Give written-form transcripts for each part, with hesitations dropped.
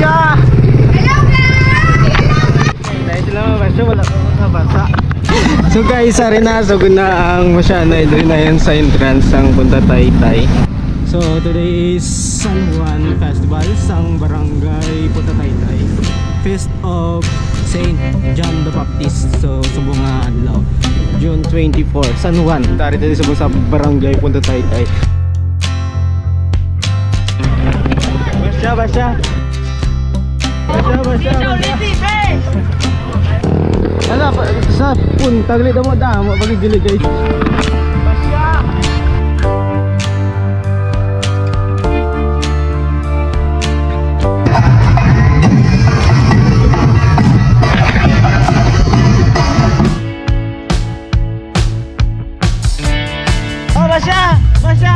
Basya! Dahil lang Basya, wala ko basa. So guys, sari na sugod na ang Masyana. Ito na yan sa entrance ang Punta Taytay. So today is San Juan Festival sang Barangay Punta Taytay. Feast of Saint John the Baptist. So subong nga adlaw June 24, San Juan. Tari tayo subong sa Barangay Punta Taytay. Basya, Basya. Basya, Basya, Basya. Ala, sa punta gali damo pag gili guys. Basya. Oh, Basya, Basya.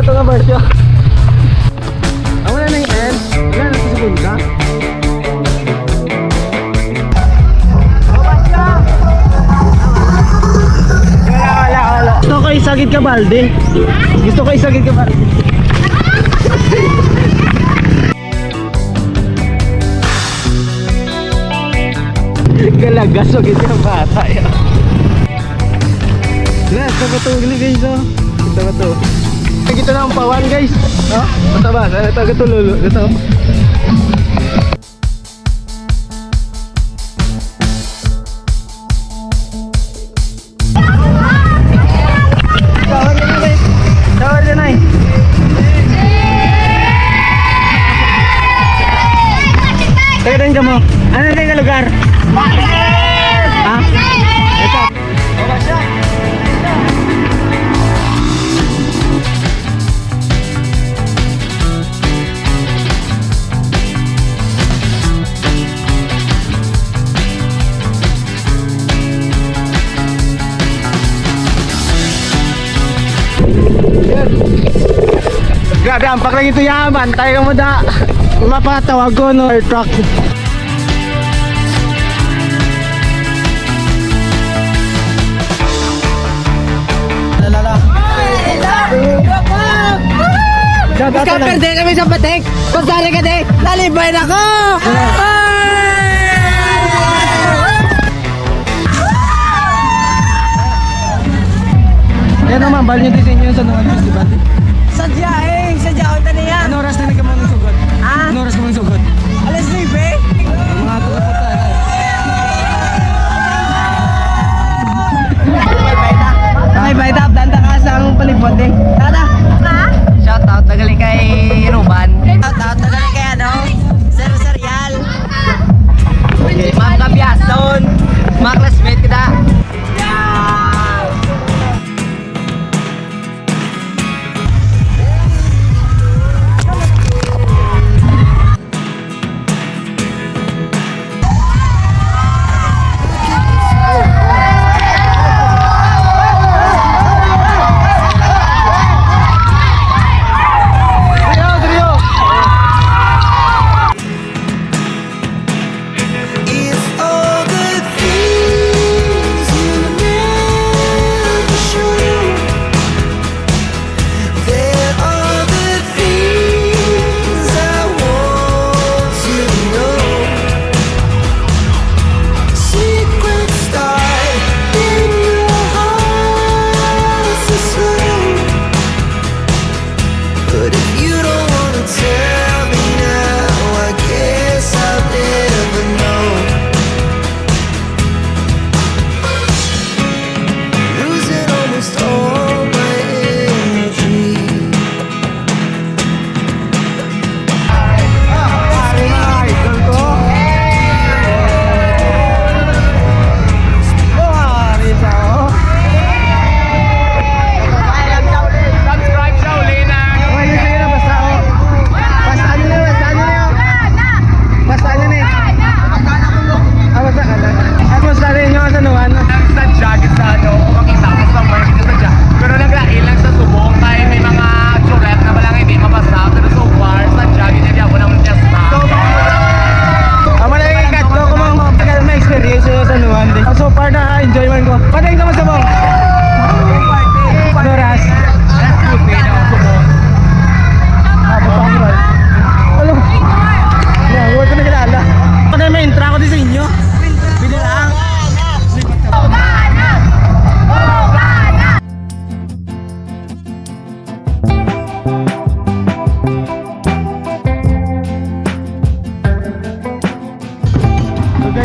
Ito nga Basya. Wala na yung end. Wala na sa punta. Oh Basya! Wala. Gusto ko isagid ka balde. Gusto ko isagid ka balde. Galagas wag ito yung bata yun. Ito ba ito guys oh. Ito ba ito. Ito na ang pawan guys. Oh, basta ba? Ito lulo. Ito. Tawar na guys. Tawar na ay. Tayo din ka mo. Ano din ka lugar? Ha? Ito. Oh, siya. Grabe, ampak lang ito yaman. Tayo mo da mapatawag ko no air truck. Lalala. Kaperde kami sa patek. Pasari ka de. Lalibay na ko. Yan naman, bali yung design yun sa Nuan Festival. Sadya unta na yan. Ano oras na nagkamang sugod? Ano oras kamang sugod? Alas 9 eh? Mga tukaputa. May baita, danda ka sa ang palipot eh. Tada! Shout out, nagali kay Ruban. Shout out, nagali kay ano? Sir Serial.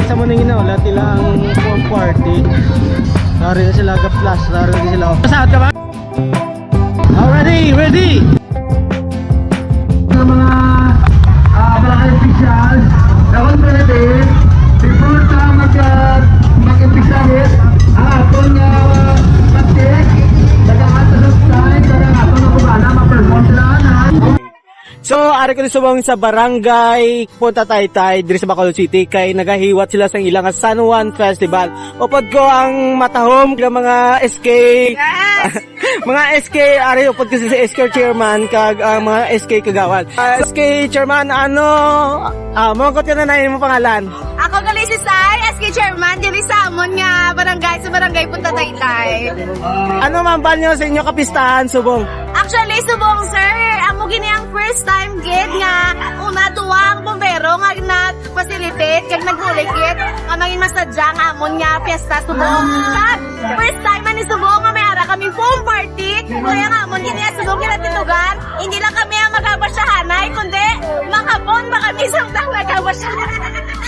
sa muning wala tilang pong party. Sorry na sila ka-flash, sorry na sila. Pasahod ka ba? Ready! Sa mga barangay official, dapat pa natin, before na mag-impisahin, ang aton pagtik, nag-aata sa time, kaya ang aton na kumana, ma-perform sila na. So, ari ko subong sa barangay Punta Taytay diri sa Bacolod City kay nagahiwat sila sa ilang San Juan Festival. Upod ko ang matahom ng mga SK. Mga SK ari upod ko si SK chairman kag mga SK kagawan. SK chairman mo ko na mo pangalan. Ako gali si Sai, SK Chairman, diri sa amon nga barangay sa barangay Punta Taytay. Ano man ba nyo sa inyo kapistahan subong? Actually, subong sir, amo gini ang first time gid nga una duwang bombero nga nag-facilitate kag nag-ulikit nga maging masadya ang amon nga piyesta subong. Kag first time man ni subong nga may ara kami foam party, kaya nga amon gini subong kinatitugan, hindi lang kami ang magabasyahanay kundi makapon ba kami samtang nagabasyahan.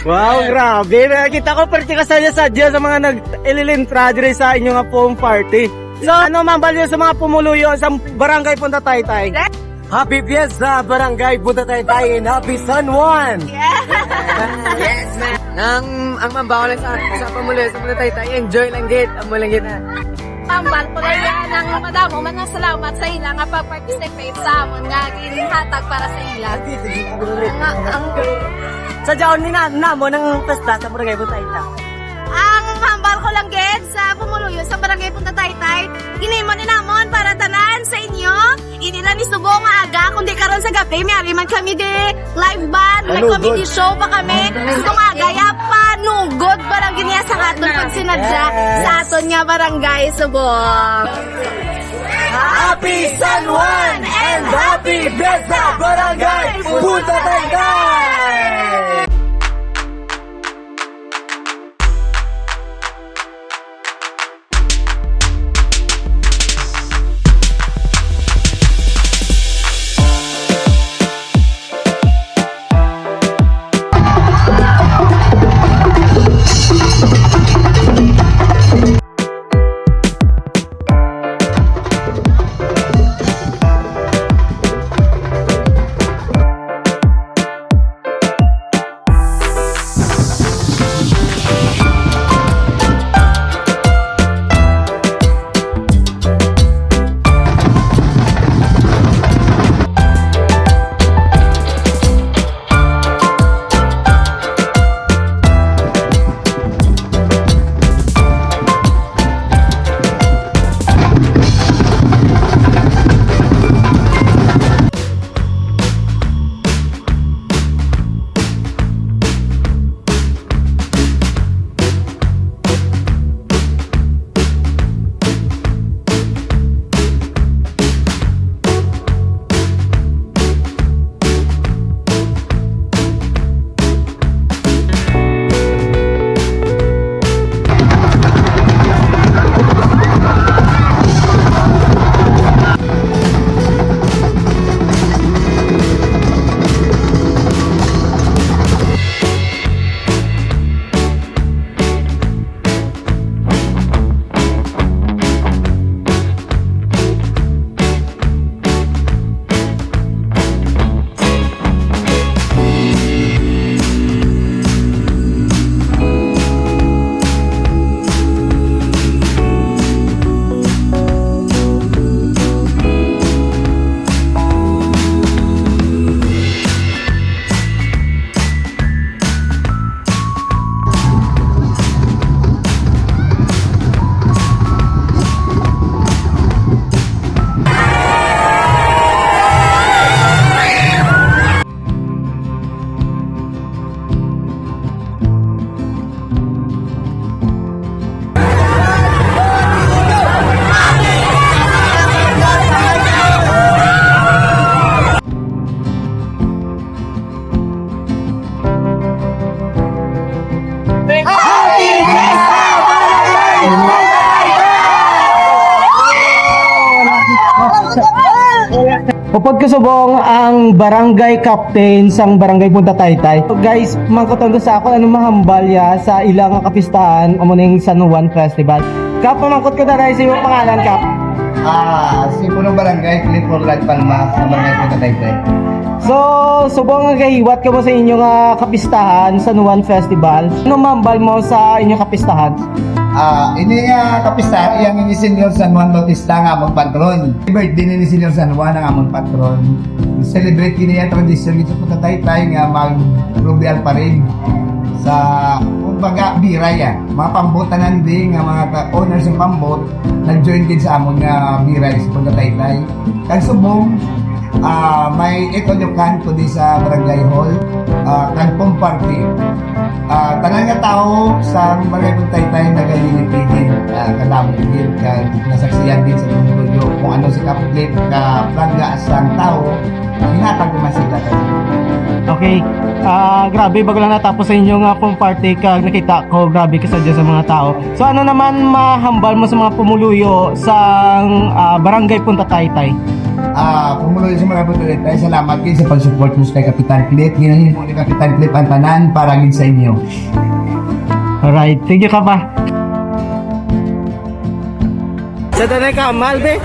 Wow, grabe. Nakita ko perti ka sadya sa mga nag-ililintra diri sa inyo nga foam party. So, ano man ba sa mga pumuluyo sa barangay Punta Taytay? Happy Fiesta Barangay Punta Taytay and Happy San Juan! Yes, man. Ang mambaw lang sa pamuloy sa Punta Taytay, enjoy lang git, amo lang git na. Pambal ko lang yan ang madamo man nga salamat sa ila nga pag-participate sa amon nga ginhatag para sa ila. Ang Sa jaon ni namo ng pesta sa Barangay Punta Taytay. ang hambal ko lang gid sa pumuluyo sa barangay Punta Taytay. Ginimon ni namon para tanan sa inyo. Hindi lang ni subong nga aga kundi karon sa gabi may man kami di live band, may comedy show pa kami. Itong aga yapa nugod barang giniya sa aton pag sinadya sa aton nga barangay subong. Happy San Juan and Happy Fiesta Barangay Punta Taytay! Upod kasubong ang barangay captain sang barangay Punta Taytay. So guys, mangkotondo sa ako ano mahambal ya sa ilang kapistahan amo ning San Juan Festival. Kap, pamangkot ko na rin sa iyong pangalan, Kap. Si Punong Barangay, Clifford Light Palma, sa Barangay Punta Taytay. So, subong nga gahiwat ka mo sa inyong kapistahan San Juan Festival. Ano mambal mo sa inyong kapistahan? Ini kapista, iyang ini Senior San Juan Bautista nga among patron. Birthday ni Senior San Juan ang among patron. Celebrate kini ang tradisyon dito sa Punta Taytay nga mag-rubial pa rin sa kumbaga biray mga pambutanan din nga mga owners ng pambot nag-join din sa amon nga biray sa Punta Taytay. Kag subong may ito yung kanto di sa Barangay Hall, kanpong party. Tanan nga tao sa Barangay Punta Taytay nagalinipigin, kadamo din, nasaksiyan din sa video kung ano si Kapitlet, ka-planga sang tao, hinatag naman sila kasi. Okay. Grabe, bago lang natapos sa inyong pong party kag nakita ko, grabe ka sadya sa mga tao. So ano naman mahambal mo sa mga pumuluyo sa Barangay Punta Taytay? Pumuloy sa mga Punta Taytay, salamat din sa pag-support mo kay Kapitan Clip. Ginahin mo ni Kapitan Clip ang tanan para gid sa inyo. Alright, thank you ka pa. Sa tanay ka, Malbe.